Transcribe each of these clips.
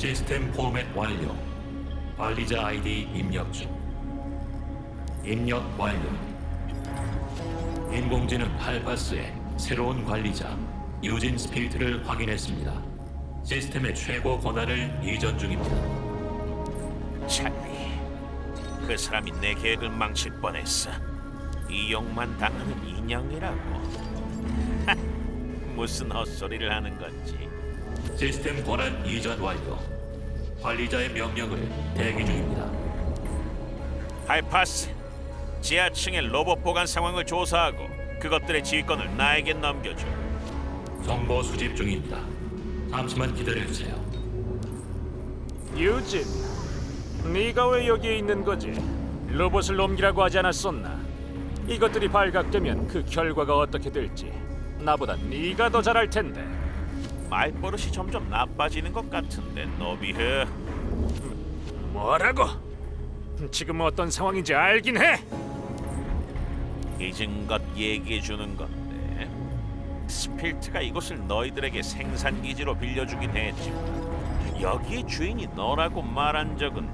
시스템 포맷 완료. 관리자 아이디 입력 중. 입력 완료. 인공지능 할파스의 새로운 관리자 유진 스필트를 확인했습니다. 시스템의 최고 권한을 이전 중입니다. 찰리, 그 사람이 내 계획을 망칠 뻔했어. 이용만 당하는 인형이라고. 하, 무슨 헛소리를 하는 건지. 시스템 권한 이전 완료. 관리자의 명령을 대기 중입니다. 할파스, 지하층의 로봇 보관 상황을 조사하고 그것들의 지휘권을 나에게 넘겨줘. 정보 수집 중입니다. 잠시만 기다려주세요. 유진, 네가 왜 여기에 있는 거지? 로봇을 옮기라고 하지 않았었나? 이것들이 발각되면 그 결과가 어떻게 될지 나보다 네가 더 잘 알 텐데. 말버릇이 점점 나빠지는 것 같은데, 노비흐. 뭐라고? 지금 어떤 상황인지 알긴 해. 잊은 것 얘기해 주는 건데, 스필트가 이곳을 너희들에게 생산 기지로 빌려주긴 했지만 여기의 주인이 너라고 말한 적은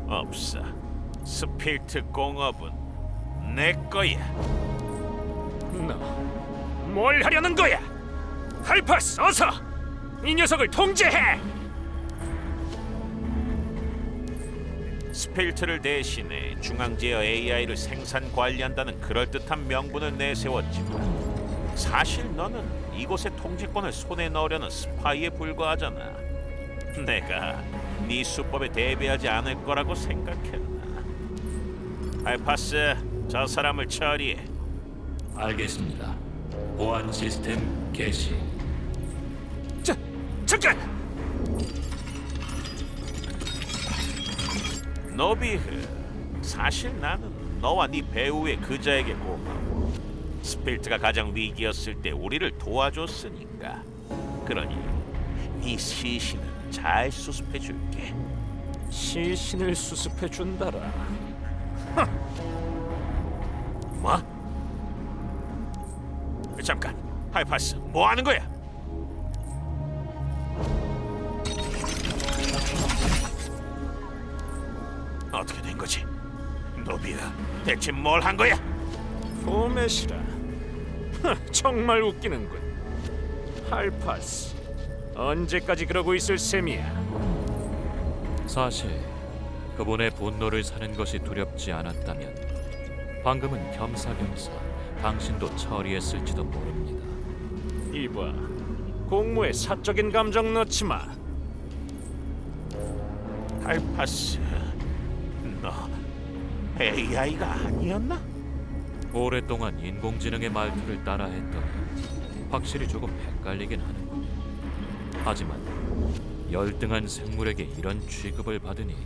없어. 스필트 공업은 내 거야. 너 뭘 하려는 거야? 할파스, 어서 이 녀석을 통제해. 스필트를 대신해 중앙제어 AI를 생산 관리한다는 그럴듯한 명분을 내세웠지만 사실 너는 이곳의 통제권을 손에 넣으려는 스파이에 불과하잖아. 내가 네 수법에 대비하지 않을 거라고 생각했나? 알파스, 저 사람을 처리해. 알겠습니다. 보안 시스템 개시. 잠깐! 노비흐, 사실 나는 너와 네 배우의 그자에게 고마워. 스필트가 가장 위기였을 때 우리를 도와줬으니까. 그러니 네 시신은 잘 수습해 줄게. 시신을 수습해 준다라. 뭐? 잠깐, 하이파스, 뭐 하는 거야? 어떻게 된 거지? 노비야, 대체 뭘 한 거야? 포맷이라. 정말 웃기는군. 할파스, 언제까지 그러고 있을 셈이야? 사실 그분의 분노를 사는 것이 두렵지 않았다면 방금은 겸사겸사 당신도 처리했을지도 모릅니다. 이봐, 공무에 사적인 감정 넣지 마. 하이파스, 너 AI가 아니었나? 오랫동안 인공지능의 말투를 따라했더니 확실히 조금 헷갈리긴 하는군요. 하지만 열등한 생물에게 이런 취급을 받으니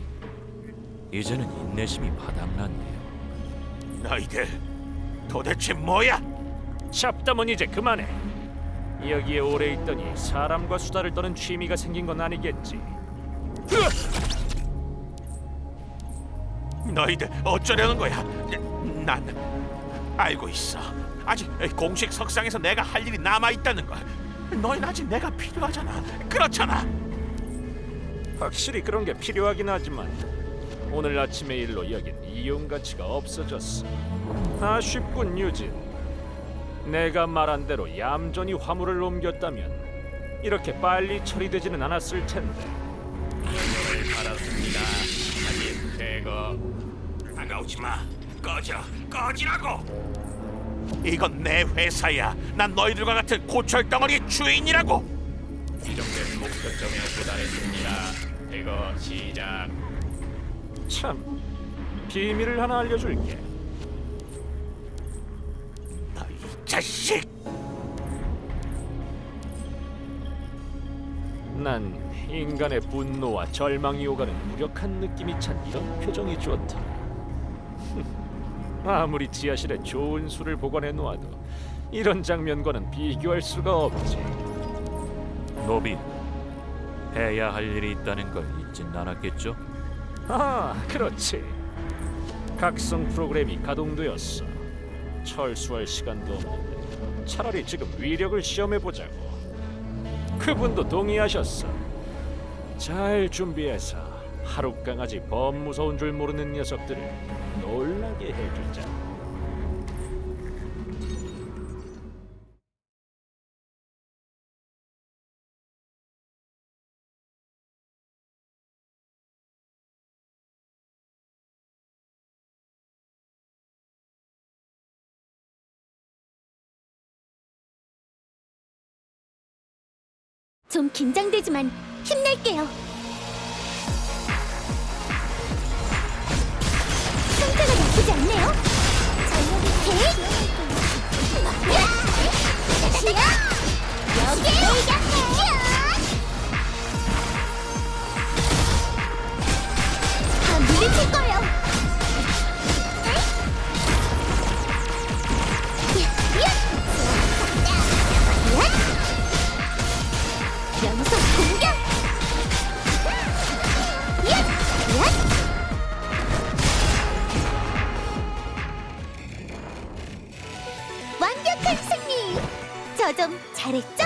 이제는 인내심이 바닥났네요. 너희들 도대체 뭐야? 잡담은 이제 그만해. 여기에 오래 있더니 사람과 수다를 떠는 취미가 생긴 건 아니겠지? 너희들 어쩌려는 거야? 난 알고 있어. 아직 공식 석상에서 내가 할 일이 남아 있다는 걸. 너희는 아직 내가 필요하잖아. 그렇잖아. 확실히 그런 게 필요하긴 하지만 오늘 아침의 일로 여긴 이용 가치가 없어졌어. 아쉽군, 유진. 내가 말한 대로 얌전히 화물을 옮겼다면 이렇게 빨리 처리되지는 않았을 텐데. 알았습니다. 아니, 대거 다가오지 마. 꺼지라고. 이건 내 회사야. 난 너희들과 같은 고철 덩어리의 주인이라고. 지정된 목표점에 도달했습니다. 대거 시작. 참, 비밀을 하나 알려줄게. 너희 자식. 난 인간의 분노와 절망이 오가는 무력한 느낌이 찬 이런 표정이 좋다. 아무리 지하실에 좋은 술을 보관해 놓아도 이런 장면과는 비교할 수가 없지. 노비, 해야 할 일이 있다는 걸 잊진 않았겠죠? 아, 그렇지. 각성 프로그램이 가동되었어. 철수할 시간도 없는데 차라리 지금 위력을 시험해 보자고. 그분도 동의하셨어. 잘 준비해서 하루 강아지 범 무서운 줄 모르는 녀석들을 놀라게 해주자. 좀 긴장되지만 힘낼게요. 상태가 나쁘지 않네요. 전력이 시야 여기 다 물리칠 거예요. 연속 공격! 얏! 얏! 완벽한 승리! 저 좀 잘했죠?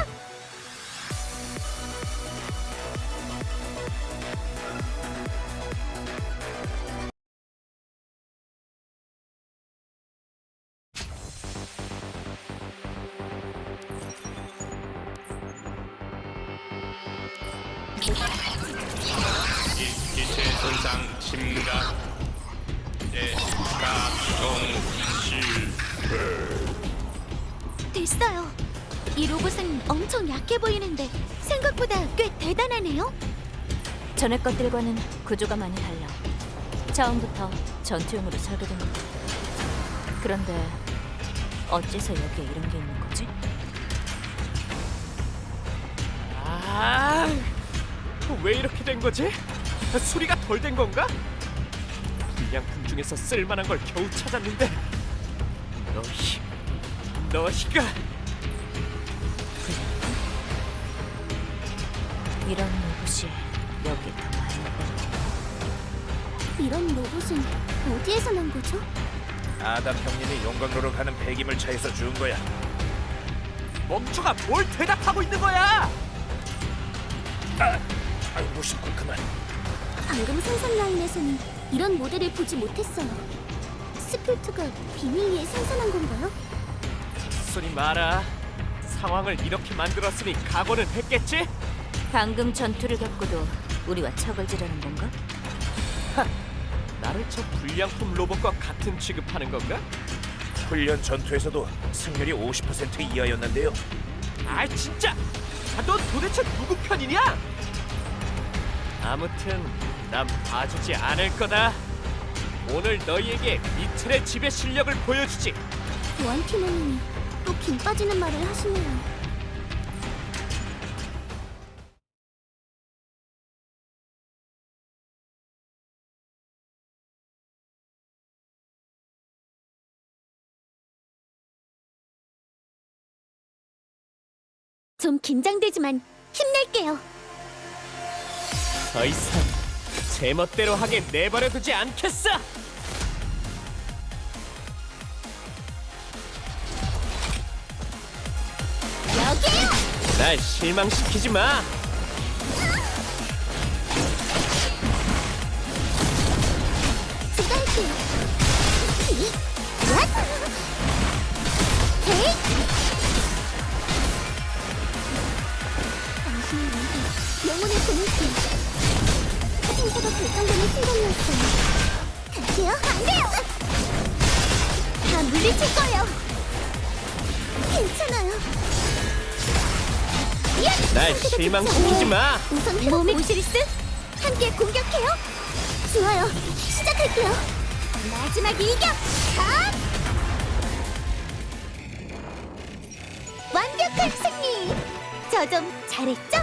기체 손상 심각. 됐어요. 이 로봇은 엄청 약해 보이는데 생각보다 꽤 대단하네요. 전에 것들과는 구조가 많이 달라. 처음부터 전투용으로 설계된 것 같아. 그런데 어째서 여기에 이런 게 있는 거지? 아, 왜 이렇게 된 거지? 수리가 덜 된 건가? 불량품 중에서 쓸만한 걸 겨우 찾았는데 너희가 이런 로봇이 여기 더 많이. 이런 로봇은 어디에서 난 거죠? 아담 형님이 용광로로 가는 폐기물차에서 준 거야. 멍청아, 뭘 대답하고 있는 거야? 아유 무심코 그만. 방금 생산 라인에서는 이런 모델을 보지 못했어요. 스필트가 비밀리에 생산한 건가요? 소리 마라. 상황을 이렇게 만들었으니 각오는 했겠지? 방금 전투를 겪고도 우리와 척을 지르는 건가? 나를 저 불량품 로봇과 같은 취급하는 건가? 훈련 전투에서도 승률이 50% 이하였는데요. 아 진짜! 넌 도대체 누구 편이냐? 아무튼 난 봐주지 않을 거다. 오늘 너희에게 이틀의 지배 실력을 보여주지. 원티너님이 또 긴 빠지는 말을 하시네요. 좀 긴장되지만 힘낼게요. 더 이상 제멋대로 하게 내버려두지 않겠어. 여기에요! 날 실망시키지 마. 제가 할게요. 얏! 헤이! 당신의 눈에 영혼을 보낼게요. 생사가 결정되는 순간이었어요. 갈게요. 안 돼요! 다 물리칠 거예요. 괜찮아요. 얏! 날 상태가 실망시키지 좋지 마. 않아요. 우선 몸이 오시리스 함께 공격해요. 좋아요. 시작할게요. 마지막 일격. 컷! 완벽한 승리. 저 좀 잘했죠?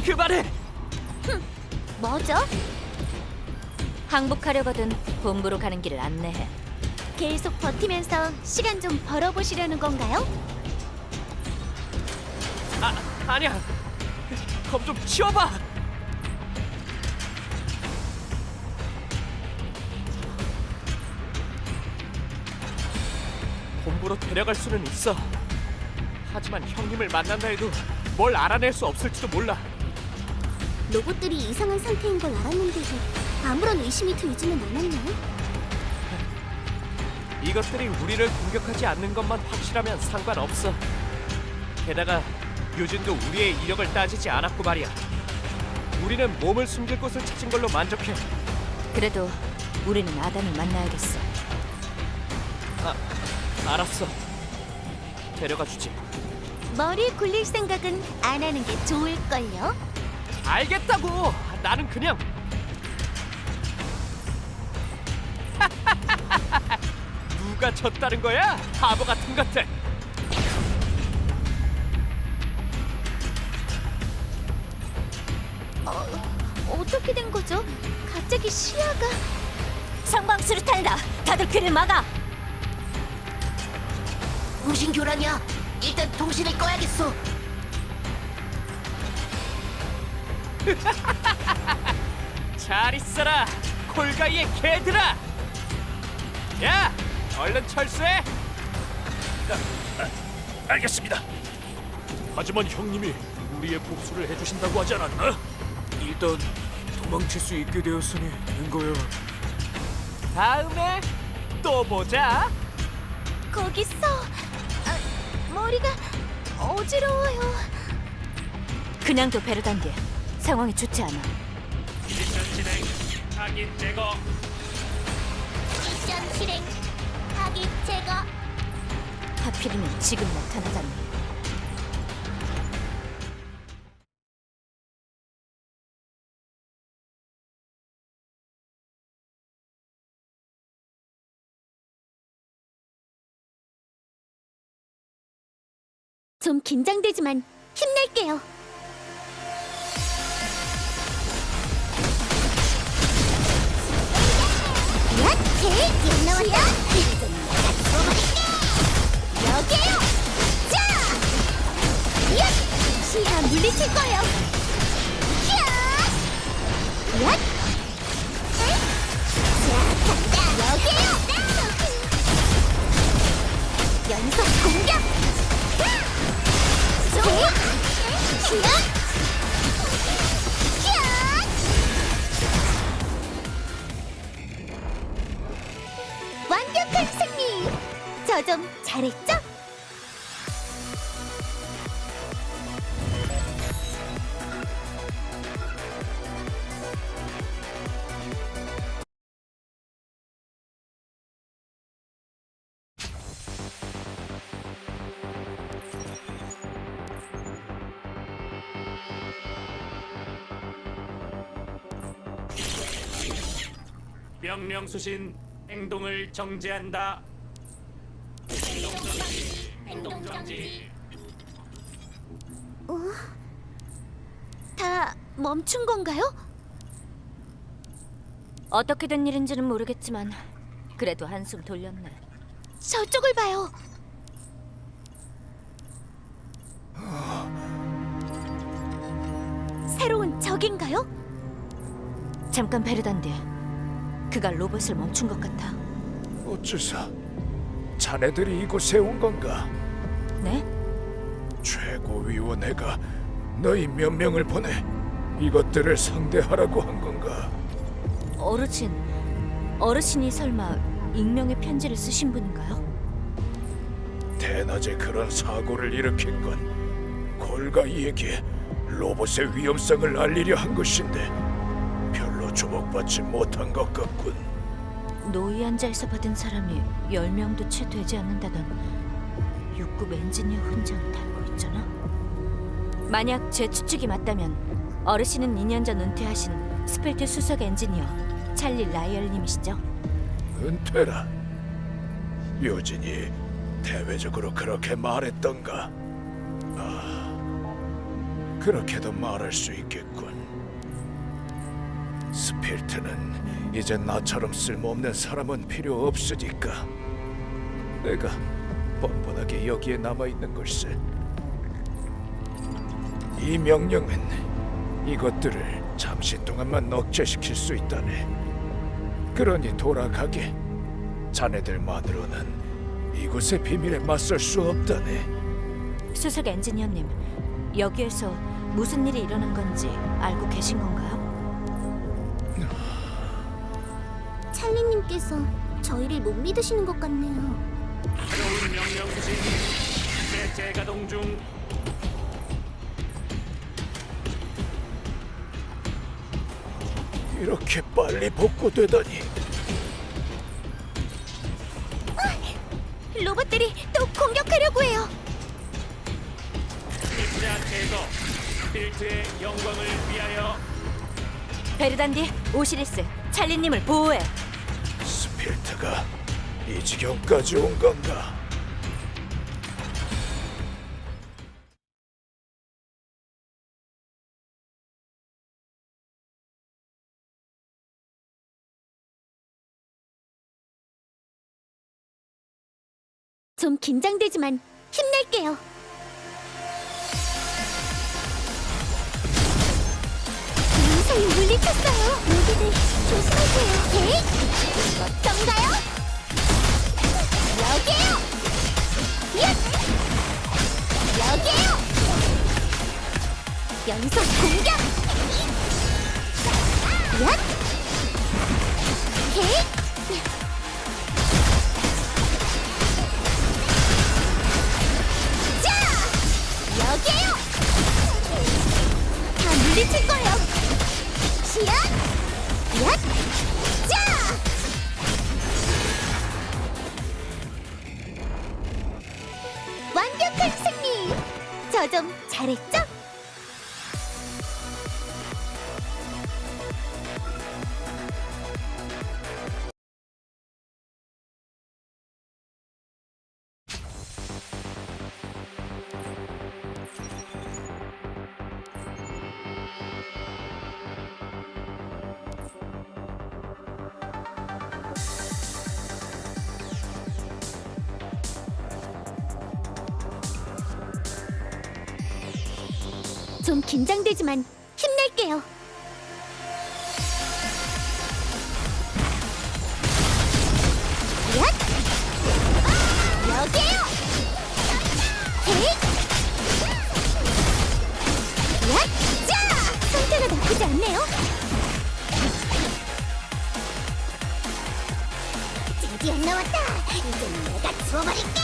그만해. 뭐죠? 항복하려거든 본부로 가는 길을 안내해. 계속 버티면서 시간 좀 벌어보시려는 건가요? 아니야. 검 좀 치워봐. 본부로 데려갈 수는 있어. 하지만 형님을 만난다 해도 뭘 알아낼 수 없을지도 몰라. 로봇들이 이상한 상태인 걸 알았는데도 아무런 의심이 들지는 않았나요? 이것들이 우리를 공격하지 않는 것만 확실하면 상관없어. 게다가 유진도 우리의 이력을 따지지 않았고 말이야. 우리는 몸을 숨길 곳을 찾은 걸로 만족해. 그래도 우리는 아담을 만나야겠어. 알았어. 데려가 주지. 머리 굴릴 생각은 안 하는 게 좋을걸요? 알겠다고. 나는 그냥 누가 졌다는 거야? 바보 같은 것들. 어떻게 된 거죠? 갑자기 시야가... 상방 수류탄이다. 다들 귀를 막아. 무슨 교란이야? 일단 통신을 꺼야겠어. 잘 있어라, 콜가이의 개들아. 야, 얼른 철수해. 알겠습니다. 하지만 형님이 우리의 복수를 해주신다고 하지 않았나? 일단 도망칠 수 있게 되었으니 된 거야. 다음에 또 보자. 거기서... 머리가 어지러워요. 그냥 둬 베르단디. 상황이 좋지 않아. 미션 진행. 타깃 제거. 미션 실행. 타깃 제거. 하필이면 지금 나타나다니. 좀 긴장되지만 힘낼게요. 야, 나왔다. 여기에요. 자, 야, 시야 물리칠 거예요. 야, 자, 간다. 여기에요. 연속 공격. 완벽한 승리! 저 좀 잘했죠? 명령 수신. 행동을 정지한다. 행동 정지. 다 멈춘 건가요? 어떻게 된 일인지는 모르겠지만 그래도 한숨 돌렸네. 저쪽을 봐요. 새로운 적인가요? 잠깐 베르단디. 그가 로봇을 멈춘 것 같아. 어째서 자네들이 이곳에 온 건가? 네? 최고위원회가 너희 몇 명을 보내 이것들을 상대하라고 한 건가? 어르신이 설마 익명의 편지를 쓰신 분인가요? 대낮에 그런 사고를 일으킨 건 골가이에게 로봇의 위험성을 알리려 한 것인데 별로 주목받지 못한 것 같군. 노이안자에서 받은 사람이 10명도 채 되지 않는다던 6급 엔지니어 훈장을 달고 있잖아. 만약 제 추측이 맞다면 어르신은 2년 전 은퇴하신 스펠트 수석 엔지니어 찰리 라이얼님이시죠? 은퇴라. 묘진이 대외적으로 그렇게 말했던가? 그렇게도 말할 수 있겠군. 스필트는 이제 나처럼 쓸모없는 사람은 필요 없으니까 내가 뻔뻔하게 여기에 남아있는 걸세. 이 명령은 이것들을 잠시 동안만 억제시킬 수 있다네. 그러니 돌아가게. 자네들만으로는 이곳의 비밀에 맞설 수 없다네. 수석 엔지니어님, 여기에서 무슨 일이 일어난 건지 알고 계신 건가요? 찰리님께서 저희를 못 믿으시는 것 같네요. 새로운 명령 수신 재가동 중. 이렇게 빨리 복구되다니. 로봇들이 또 공격하려고 해요. 입자 제거. 스필트의 영광을 위하여. 베르단디, 오시리스, 찰리님을 보호해. 스필트가 이 지경까지 온 건가? 좀 긴장되지만 힘낼게요. 인생이 물리쳤어요. 모두들 조심하세요. 네? 어떤가요? 여기에요. 얏! 여기에요. 연속 공격. 얏! 네? 여기에요! 다 물리칠 거예요! 시야! 얏! 자! 완벽한 승리! 저 좀 잘했죠? 좀 긴장되지만 힘낼게요. 얏! 여기에요. 헤잇! 얏! 자! 상태가 나쁘지 않네요. 드디어 나왔다. 이제 내가 죽어버릴게.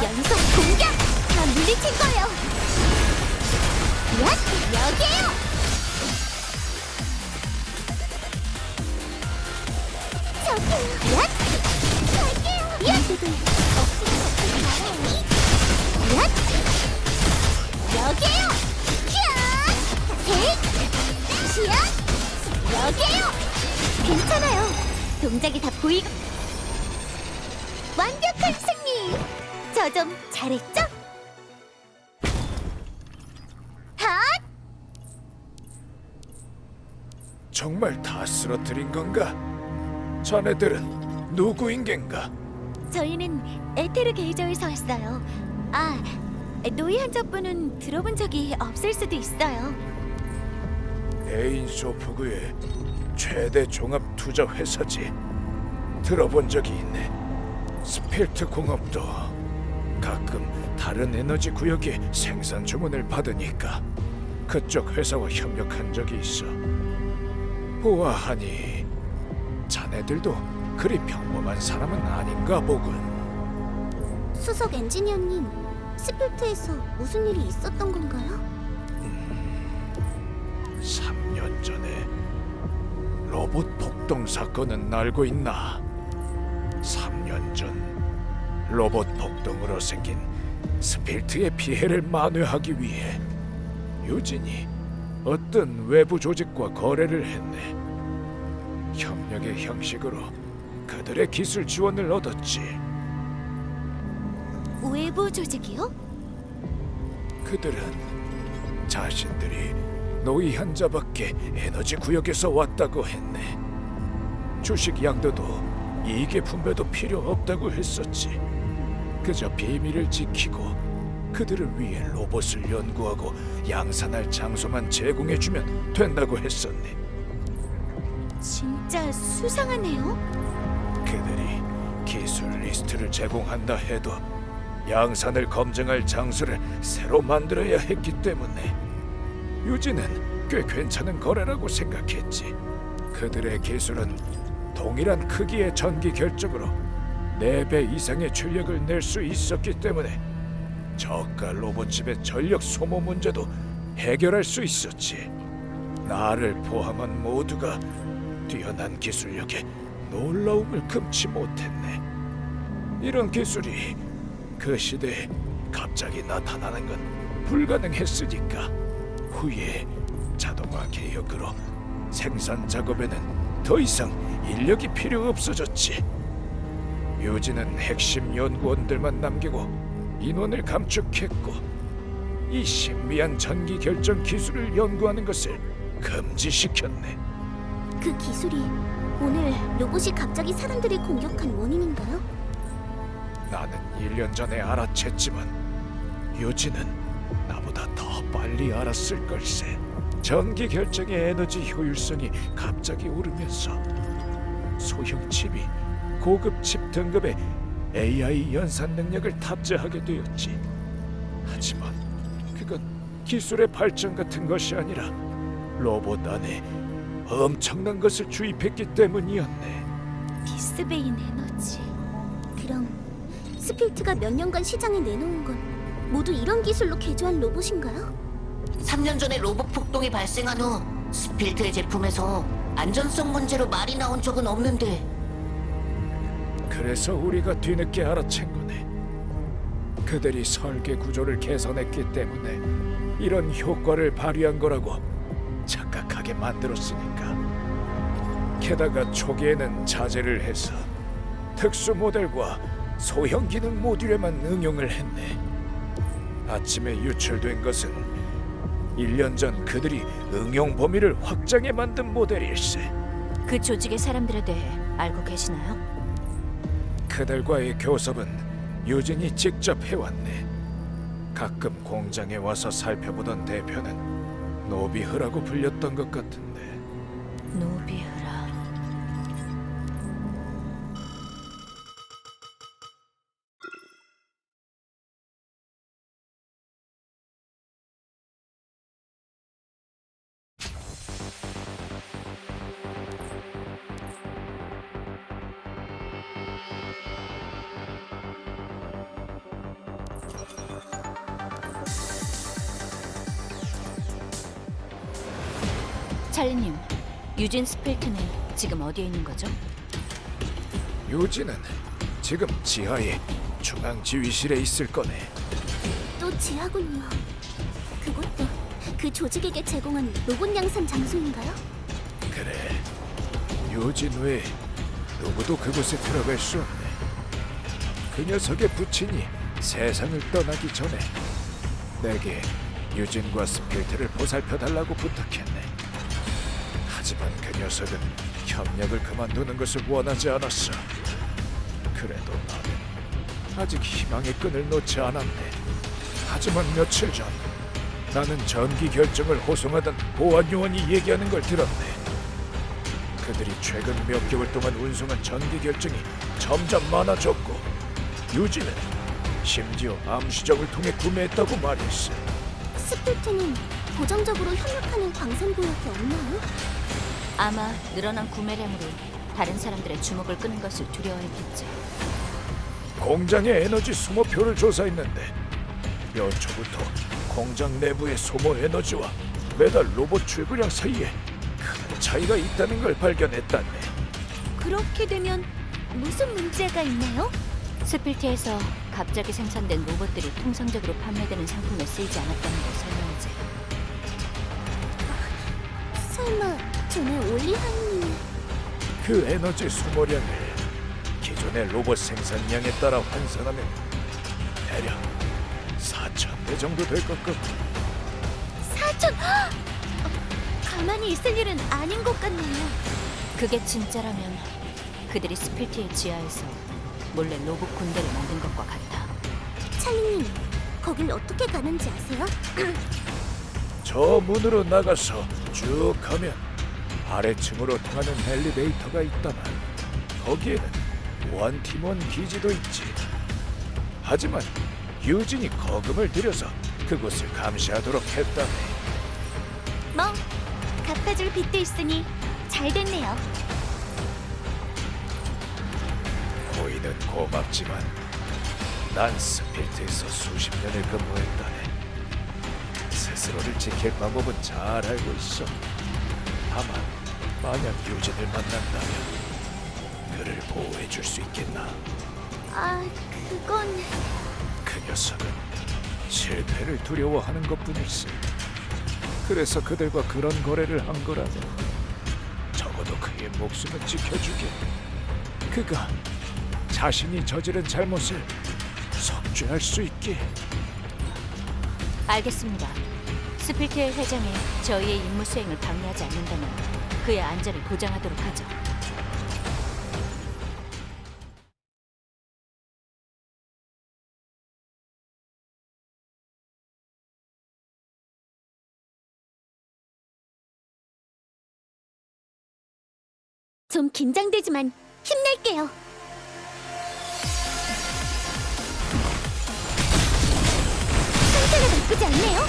연속 공격! 다 물리칠 거예요. 얏! 여기에요! 저기요! 얏! 갈게요! 얏! 얏! 여기에요! 얏! 헤잇! 얏! 여기에요! 괜찮아요. 동작이 다 보이고 완벽한 승리! 저 좀 잘했죠? 정말 다 쓰러뜨린 건가? 자네들은 누구인 겐가? 저희는 에테르 게이저에서 왔어요. 아, 노이 한자분은 들어본 적이 없을 수도 있어요. 에인 소프그의 최대 종합 투자 회사지. 들어본 적이 있네. 스필트 공업도 가끔 다른 에너지 구역의 생산 주문을 받으니까 그쪽 회사와 협력한 적이 있어. 보아하니 자네들도 그리 평범한 사람은 아닌가 보군. 수석 엔지니어님, 스필트에서 무슨 일이 있었던 건가요? 3년 전에 로봇 폭동 사건은 알고 있나? 3년 전 로봇 폭동으로 생긴 스필트의 피해를 만회하기 위해 유진이 어떤 외부 조직과 거래를 했네. 협력의 형식으로 그들의 기술 지원을 얻었지. 외부 조직이요? 그들은 자신들이 노이 환자밖에 에너지 구역에서 왔다고 했네. 주식 양도도 이익의 분배도 필요 없다고 했었지. 그저 비밀을 지키고 그들을 위해 로봇을 연구하고 양산할 장소만 제공해주면 된다고 했었네. 진짜 수상하네요. 그들이 기술 리스트를 제공한다 해도 양산을 검증할 장소를 새로 만들어야 했기 때문에 유진은 꽤 괜찮은 거래라고 생각했지. 그들의 기술은 동일한 크기의 전기 결정으로 4배 이상의 출력을 낼 수 있었기 때문에 저가 로봇집의 전력 소모 문제도 해결할 수 있었지. 나를 포함한 모두가 뛰어난 기술력에 놀라움을 금치 못했네. 이런 기술이 그 시대에 갑자기 나타나는 건 불가능했으니까 후에 자동화 개혁으로 생산 작업에는 더 이상 인력이 필요 없어졌지. 유진은 핵심 연구원들만 남기고 인원을 감축했고 이 신비한 전기 결정 기술을 연구하는 것을 금지시켰네. 그 기술이 오늘 로봇이 갑자기 사람들을 공격한 원인인가요? 나는 1년 전에 알아챘지만 유진은 나보다 더 빨리 알았을 걸세. 전기 결정의 에너지 효율성이 갑자기 오르면서 소형 칩이 고급 칩 등급의 AI 연산 능력을 탑재하게 되었지. 하지만 그건 기술의 발전 같은 것이 아니라 로봇 안에 엄청난 것을 주입했기 때문이었네. 비스베인 에너지. 그럼 스필트가 몇 년간 시장에 내놓은 건 모두 이런 기술로 개조한 로봇인가요? 3년 전에 로봇 폭동이 발생한 후 스필트의 제품에서 안전성 문제로 말이 나온 적은 없는데 그래서 우리가 뒤늦게 알아챈 거네. 그들이 설계 구조를 개선했기 때문에 이런 효과를 발휘한 거라고 착각하게 만들었으니까. 게다가 초기에는 자제를 해서 특수 모델과 소형 기능 모듈에만 응용을 했네. 아침에 유출된 것은 1년 전 그들이 응용 범위를 확장해 만든 모델일세. 그 조직의 사람들에 대해 알고 계시나요? 그들과의 교섭은 유진이 직접 해왔네. 가끔 공장에 와서 살펴보던 대표는 노비흐라고 불렸던 것 같은데. 노비흐라. 찰리님, 유진 스필트는 지금 어디에 있는 거죠? 유진은 지금 지하의 중앙지휘실에 있을 거네. 또 지하군요. 그것도 그 조직에게 제공한 로봇 양산 장소인가요? 그래. 유진 외에 누구도 그곳에 들어갈 수 없네. 그 녀석의 부친이 세상을 떠나기 전에 내게 유진과 스필트를 보살펴달라고 부탁했네. 하지만 그 녀석은 협력을 그만두는 것을 원하지 않았어. 그래도 나는 아직 희망의 끈을 놓지 않았네. 하지만 며칠 전 나는 전기 결정을 호송하던 보안 요원이 얘기하는 걸 들었네. 그들이 최근 몇 개월 동안 운송한 전기 결정이 점점 많아졌고 유진은 심지어 암시정을 통해 구매했다고 말했어. 스필트는 고정적으로 협력하는 광산 구역이 없나요? 아마 늘어난 구매량으로 다른 사람들의 주목을 끄는 것을 두려워했겠지. 공장의 에너지 소모표를 조사했는데 연초부터 공장 내부의 소모 에너지와 매달 로봇 출고량 사이에 큰 차이가 있다는 걸 발견했다네. 그렇게 되면 무슨 문제가 있나요? 스필트에서 갑자기 생산된 로봇들이 통상적으로 판매되는 상품에 쓰이지 않았다는 걸 설명하지. 설마 전에 올리하님... 그 에너지 소모량을 기존의 로봇 생산량에 따라 환산하면 대략 4,000대 정도 될 것 같고. 4천... 가만히 있을 일은 아닌 것 같네요. 그게 진짜라면 그들이 스필트의 지하에서 몰래 로봇 군대를 만든 것과 같아. 찰리님, 거길 어떻게 가는지 아세요? 저 문으로 나가서 쭉 가면 아래층으로 통하는 엘리베이터가 있다만 거기에는 보안 팀원 기지도 있지. 하지만 유진이 거금을 들여서 그곳을 감시하도록 했다네. 뭐, 갚아줄 빚도 있으니 잘 됐네요. 고인은 고맙지만 난 스필트에서 수십 년을 근무했다네. 스스로를 지킬 방법은 잘 알고 있어. 다만 만약 유진을 만난다면 그를 보호해 줄 수 있겠나? 아, 그건... 그 녀석은 실패를 두려워하는 것뿐일세. 그래서 그들과 그런 거래를 한 거라면 적어도 그의 목숨은 지켜주게. 그가 자신이 저지른 잘못을 석죄할 수 있게. 알겠습니다. 스필트의 회장이 저희의 임무 수행을 방해하지 않는다면 그의 안전을 보장하도록 하죠. 좀 긴장되지만 힘낼게요. 상태가 나쁘지 않네요.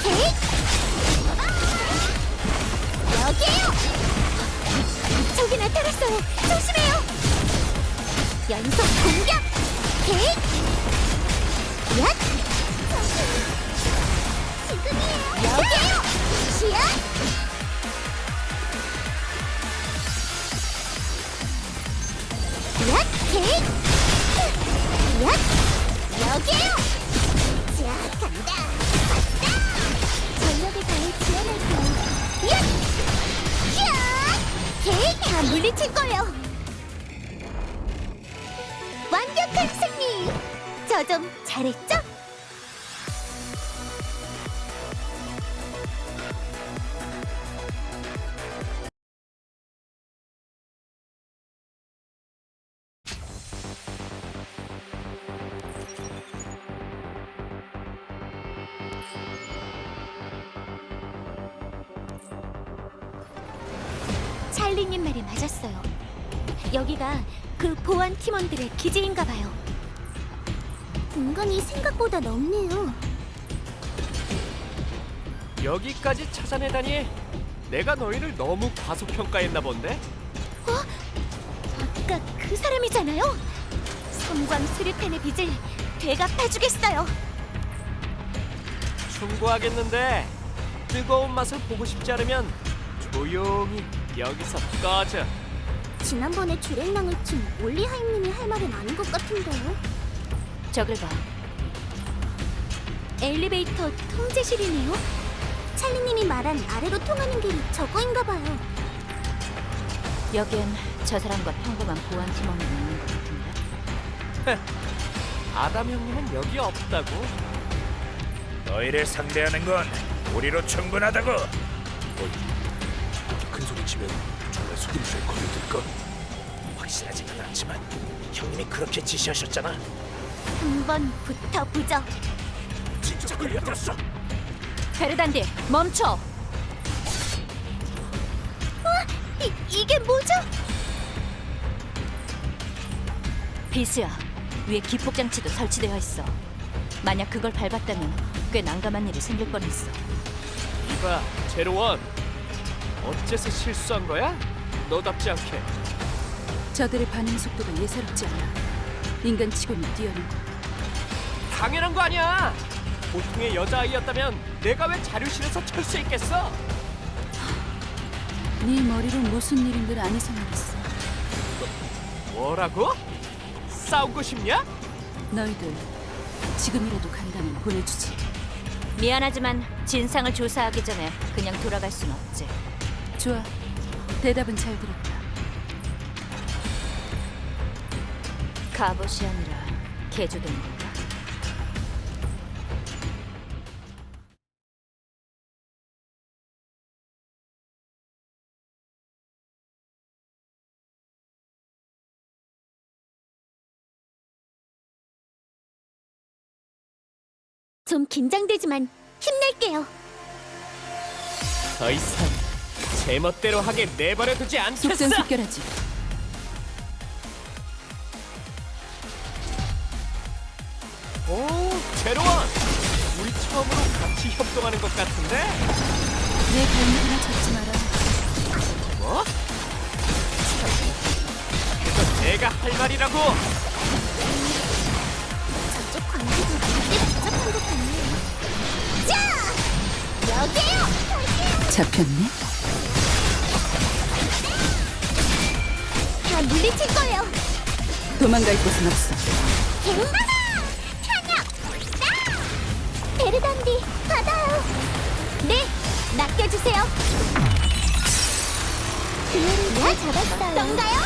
헤이! 여기에요! 저기 나타났어요. 조심해요. 연속 공격! 헤이! 얏! 지금이에요. 여기에요. 시야! 얏! 헤이! 얏! 여기에요. 자, 간다. 간다. 전력을 다해 지원할게요. 얏! 얏! 헤이! 다 물리칠 거예요. 완벽한 승리. 저 좀 잘했죠? 찰리님 말이 맞았어요. 여기가 그 보안 팀원들의 기지인가 봐요. 공간이 생각보다 넓네요. 여기까지 찾아내다니 내가 너희를 너무 과소평가했나 본데? 아까 그 사람이잖아요. 섬광 수류탄의 빚을 되갚아주겠어요. 충고하겠는데 뜨거운 맛을 보고 싶지 않으면 조용히 여기서 꺼져. 지난번에 주랭랑을 친 올리하임님이 할 말은 아닌 것 같은데요. 저길 봐. 엘리베이터 통제실이네요. 찰리님이 말한 아래로 통하는 길이 저거인가 봐요. 여기엔 저 사람과 평범한 보안 팀원만 있는 것 같은데. 아담 형님은 여기 없다고? 너희를 상대하는 건 우리로 충분하다고. 큰 소리 치면 정말 속임수에 걸려들까? 확실하지는 않지만 형님이 그렇게 지시하셨잖아. 한번 붙어보죠. 진짜 걸려들었어. 베르단디, 멈춰! 이게 뭐죠? 비스야, 위에 기폭 장치도 설치되어 있어. 만약 그걸 밟았다면 꽤 난감한 일이 생길 뻔했어. 이봐, 제로원. 어째서 실수한 거야? 너답지 않게. 저들의 반응 속도가 예사롭지 않아. 인간치고는 뛰어나고. 당연한 거 아니야. 보통의 여자아이였다면 내가 왜 자료실에서 철수했겠어? 네 머리로 무슨 일인들 안 이상하겠어. 뭐라고? 싸우고 싶냐? 너희들 지금이라도 간다면 보내주지. 미안하지만 진상을 조사하기 전에 그냥 돌아갈 순 없지. 좋아. 대답은 잘 들었다. 갑옷이 아니라 개조된 건가? 좀 긴장되지만 힘낼게요. 더 이상 제멋대로 하게 내버려두지 않겠어. 속전속결하지. 오, 제로원. 우리 처음으로 같이 협동하는 것 같은데? 내 발목이나 잡지 마라. 뭐? 그건 내가 할 말이라고. 저쪽 관계도 그때 복잡한 것 같네요. 자! 여기에요! 잡혔네. 다 물리칠 거예요. 도망갈 곳은 없어. 갱마다! 탄력! 베르단디, 받아요. 네, 맡겨주세요. 기회를 다 잡았어요. 어떤가요?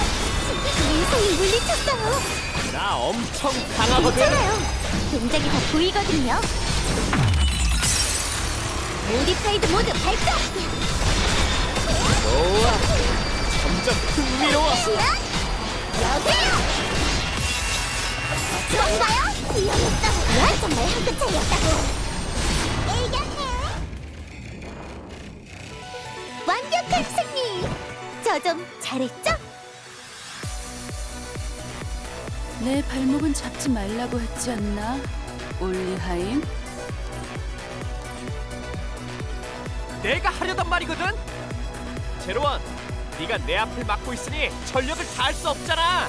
인생이 물리쳤어요. 나 엄청 강하거든. 괜찮아요. 동작이 다 보이거든요. 모디파이드 모드 발동! 좋아. 점점 흥미로워. 시연! 여기요! 어떤가요? 위험했다고. 정말 한 끗 차이였다고. 이겼네. 완벽한 승리. 저 좀 잘했죠? 내 발목은 잡지 말라고 했지 않나? 올리하임. 내가 하려던 말이거든. 제로원, 네가 내 앞을 막고 있으니 전력을 다할 수 없잖아.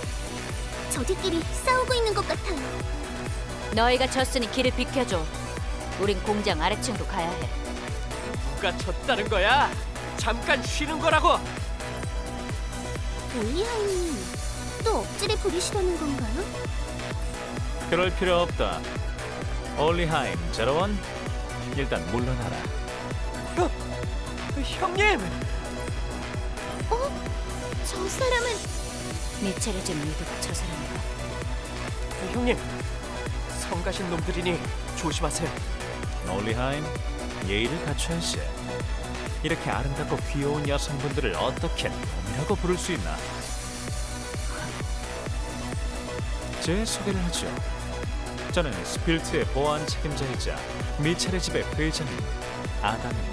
저들끼리 싸우고 있는 것 같아요. 너희가 졌으니 길을 비켜줘. 우린 공장 아래층도 가야 해. 누가 졌다는 거야? 잠깐 쉬는 거라고. 올리하이님 또 억지를 부리시려는 건가요? 그럴 필요 없다. 올리하임 제로원, 일단 물러나라. 형님. 저 사람은 미체르즘 리더가 저 사람인가? 형님. 성가신 놈들이니 조심하세요. 올리하임, 예의를 갖춰야지. 이렇게 아름답고 귀여운 여성분들을 어떻게 놈이라고 부를 수 있나? 제 소개를 하죠. 저는 스필트의 보안 책임자이자 미첼의 집의 회장인 아담입니다.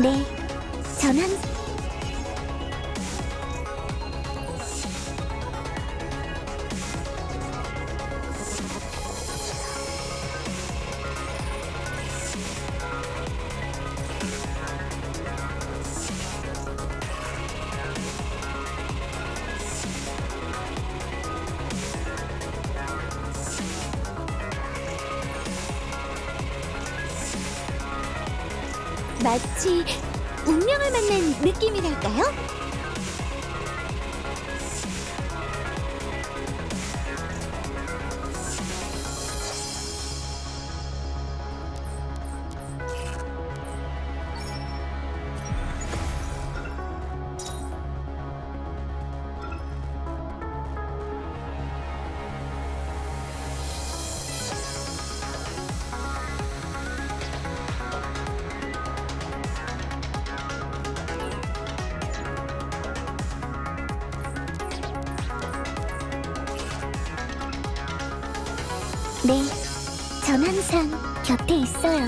네, 전한 마치 운명을 만난 느낌이랄까요? 네, 전 항상 곁에 있어요.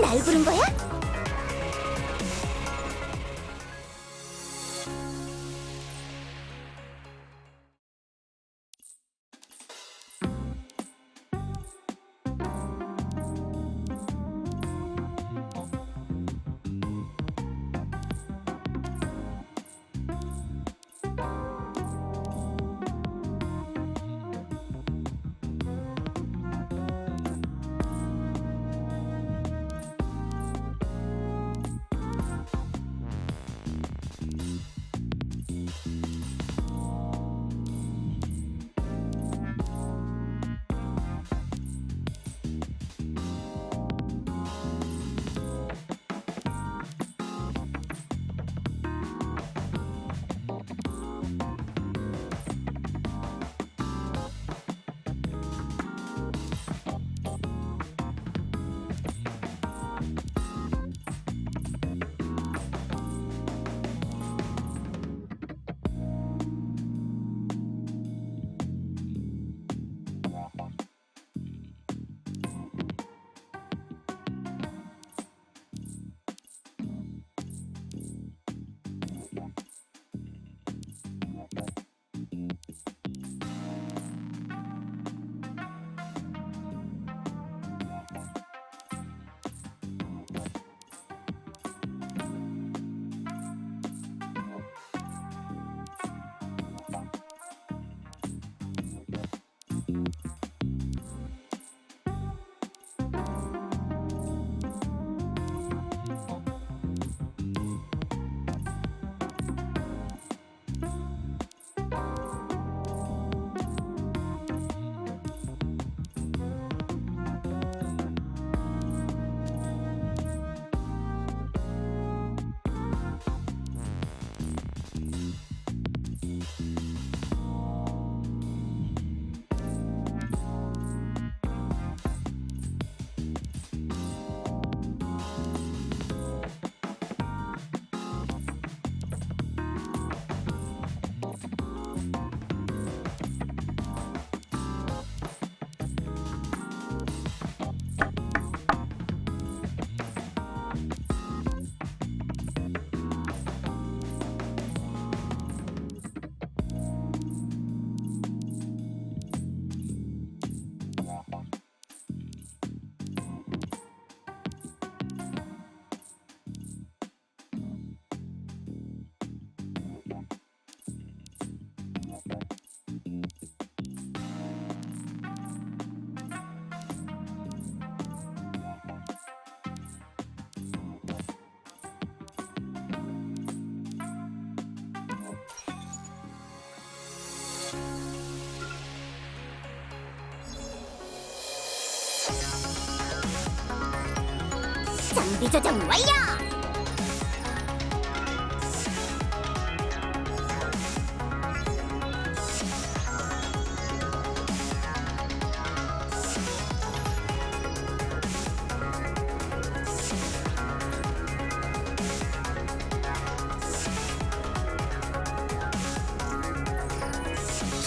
날 부른 거야? 장비 조정 완료!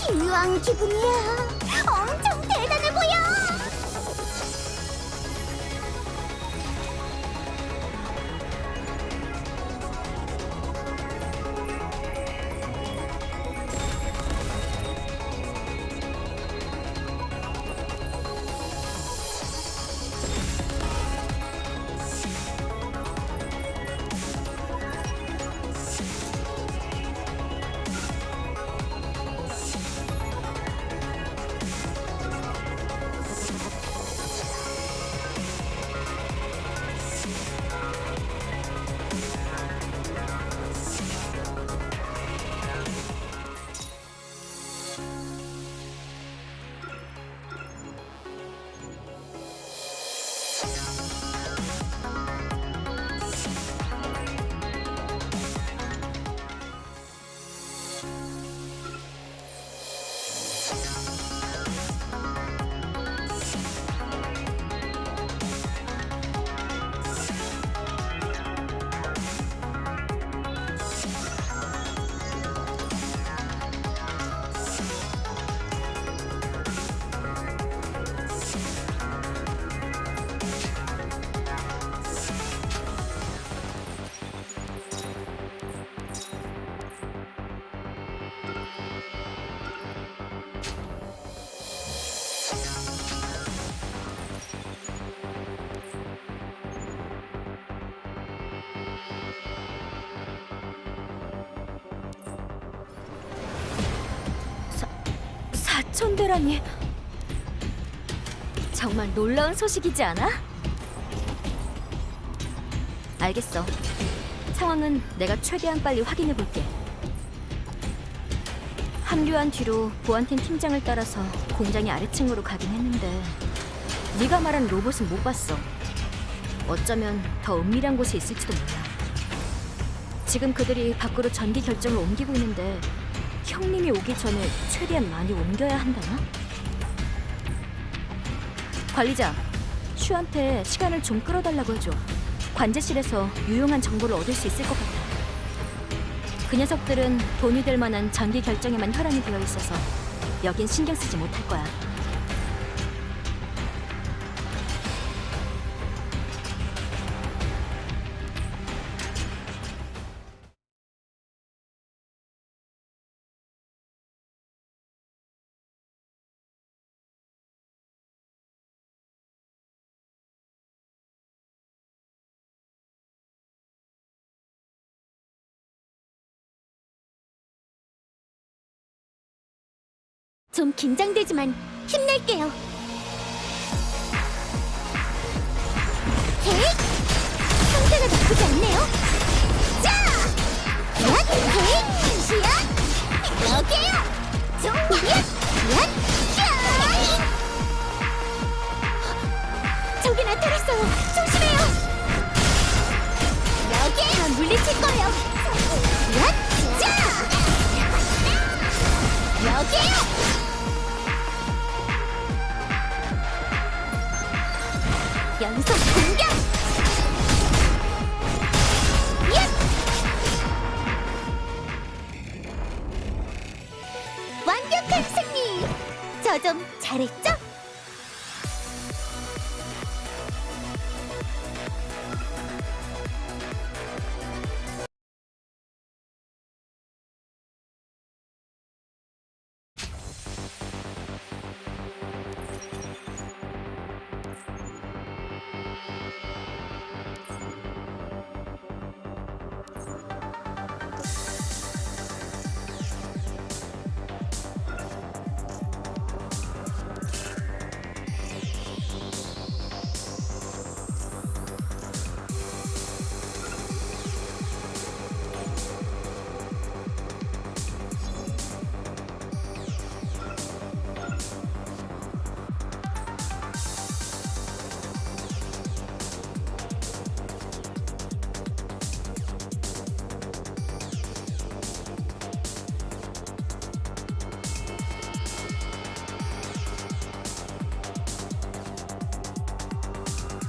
기왕 기분이야. 엄청 대단해 보여. 사천대라니. 정말 놀라운 소식이지 않아? 알겠어. 상황은 내가 최대한 빨리 확인해 볼게. 합류한 뒤로 보안팀 팀장을 따라서 공장의 아래층으로 가긴 했는데 네가 말한 로봇은 못 봤어. 어쩌면 더 은밀한 곳에 있을지도 몰라. 지금 그들이 밖으로 전기 결정을 옮기고 있는데 형님이 오기 전에 최대한 많이 옮겨야 한다나? 관리자, 슈한테 시간을 좀 끌어달라고 해줘. 관제실에서 유용한 정보를 얻을 수 있을 것 같아. 그 녀석들은 돈이 될 만한 전기 결정에만 혈안이 되어 있어서 여긴 신경 쓰지 못할 거야. 좀 긴장되지만 힘낼게요. 헤이! 상태가 나쁘지 않네요. 자! 얏! 헤이! 시야! 여기에요! 좀! 얏! 얏! 얏! 저기 나타났어요. 조심해요. 여기에요. 다 물리칠 거예요. 얏! 자! 여기에요. 연속 공격! 얏! 완벽한 승리! 저 좀 잘했죠?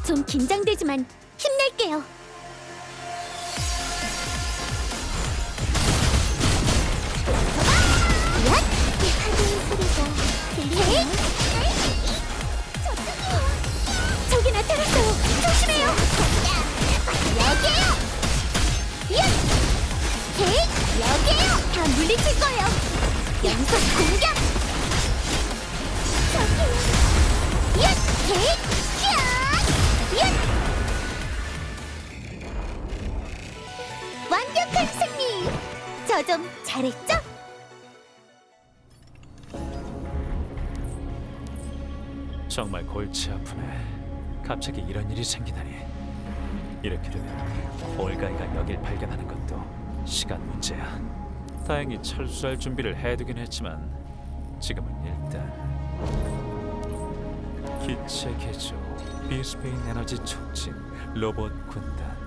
좀 긴장되지만 힘낼게요. 얏! 파도의 소리가 들리네. 저쪽이요. 저기 나타났어요. 조심해요. 여기에요. 얏! 헤이! 여기에요. 다 물리칠 거예요. 연속 공격. 저기요. 얏! 헤이! 얏! 얏! 완벽한 승리! 저 좀 잘했죠? 정말 골치 아프네. 갑자기 이런 일이 생기다니. 이렇게 되면 올가이가 여길 발견하는 것도 시간 문제야. 다행히 철수할 준비를 해두긴 했지만 지금은 일단 기체 개조, 비스페인 에너지 촉진, 로봇 군단.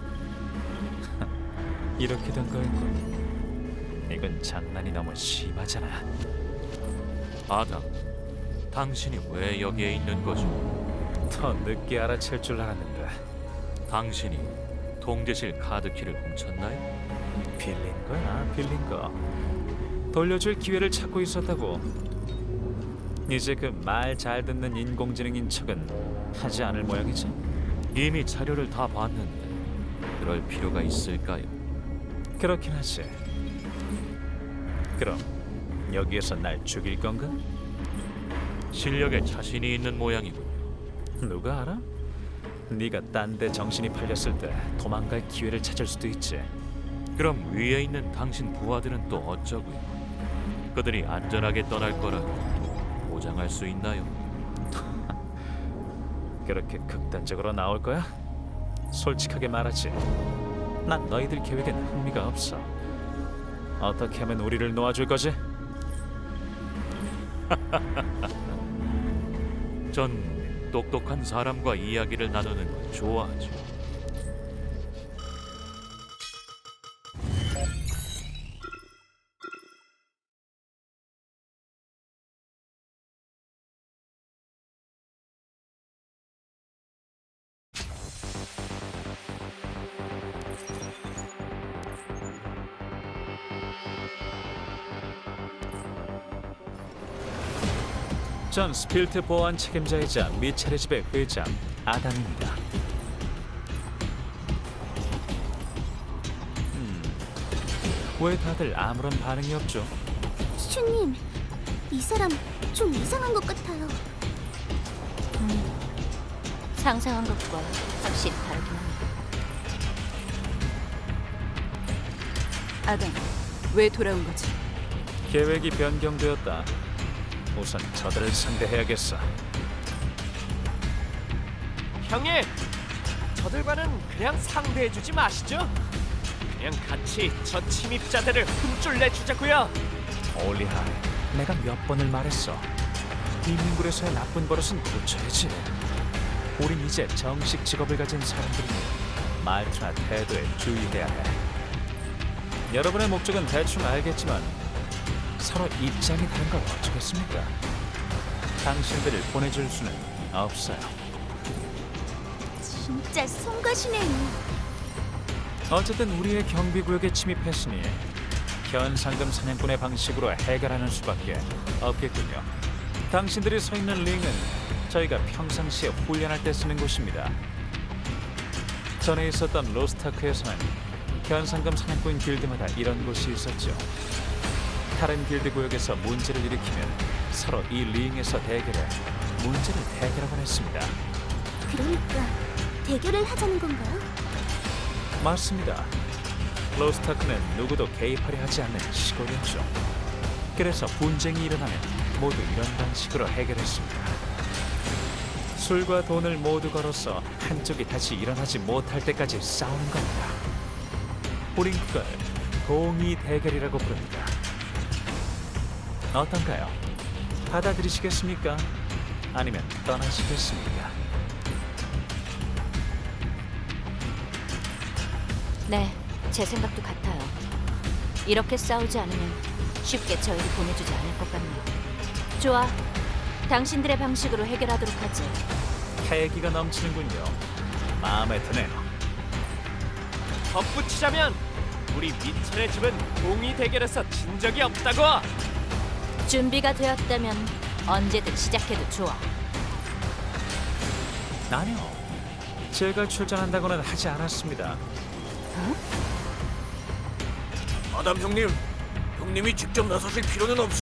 이렇게 된 거였군. 이건 장난이 너무 심하잖아. 아담, 당신이 왜 여기에 있는 거죠? 더 늦게 알아챌 줄 알았는데. 당신이 통제실 카드키를 훔쳤나요? 빌린 거야, 빌린 거. 돌려줄 기회를 찾고 있었다고. 이제 그 말 잘 듣는 인공지능인 척은 하지 않을 모양이지. 이미 자료를 다 봤는데 그럴 필요가 있을까요? 그렇긴 하지. 그럼 여기에서 날 죽일 건가? 실력에 자신이 있는 모양이군요. 누가 알아? 네가 딴 데 정신이 팔렸을 때 도망갈 기회를 찾을 수도 있지. 그럼 위에 있는 당신 부하들은 또 어쩌고요? 그들이 안전하게 떠날 거라고 보장할 수 있나요? 그렇게 극단적으로 나올 거야? 솔직하게 말하지. 난 너희들 계획엔 흥미가 없어. 어떻게 하면 우리를 놓아줄 거지? 전 똑똑한 사람과 이야기를 나누는 걸 좋아하죠. 전 스필트 보안 책임자이자 미첼의 집의 회장 아담입니다. 왜 다들 아무런 반응이 없죠? 슈님, 이 사람 좀 이상한 것 같아요. 상상한 것과 확실히 다르긴 하네. 아담, 왜 돌아온 거지? 계획이 변경되었다. 우선 저들을 상대해야겠어. 형님, 저들과는 그냥 상대해주지 마시죠. 그냥 같이 저 침입자들을 흠줄 내주자고요. 올리하, 내가 몇 번을 말했어. 빈민굴에서의 나쁜 버릇은 고쳐야지. 우린 이제 정식 직업을 가진 사람들이니 말투나 태도에 주의해야 해. 여러분의 목적은 대충 알겠지만 서로 입장이 다른 걸 어쩌겠습니까? 당신들을 보내줄 수는 없어요. 진짜 성가시네요. 어쨌든 우리의 경비구역에 침입했으니 현상금 사냥꾼의 방식으로 해결하는 수밖에 없겠군요. 당신들이 서 있는 링은 저희가 평상시에 훈련할 때 쓰는 곳입니다. 전에 있었던 로스타크에서는 현상금 사냥꾼 길드마다 이런 곳이 있었죠. 다른 길드 구역에서 문제를 일으키면 서로 이 링에서 대결해 문제를 해결하곤 했습니다. 그러니까 대결을 하자는 건가요? 맞습니다. 로스타크는 누구도 개입하려 하지 않는 시골이었죠. 그래서 분쟁이 일어나면 모두 이런 방식으로 해결했습니다. 술과 돈을 모두 걸어서 한쪽이 다시 일어나지 못할 때까지 싸우는 겁니다. 우린 그걸 공의 대결이라고 부릅니다. 어떤가요? 받아들이시겠습니까? 아니면 떠나시겠습니까? 네, 제 생각도 같아요. 이렇게 싸우지 않으면 쉽게 저희를 보내주지 않을 것 같네요. 좋아, 당신들의 방식으로 해결하도록 하지. 패기가 넘치는군요. 마음에 드네요. 덧붙이자면 우리 민철의 집은 동의 대결에서 진 적이 없다고. 준비가 되었다면 언제든 시작해도 좋아. 아니요. 제가 출전한다고는 하지 않았습니다. 마담 형님, 형님이 직접 나서실 필요는 없.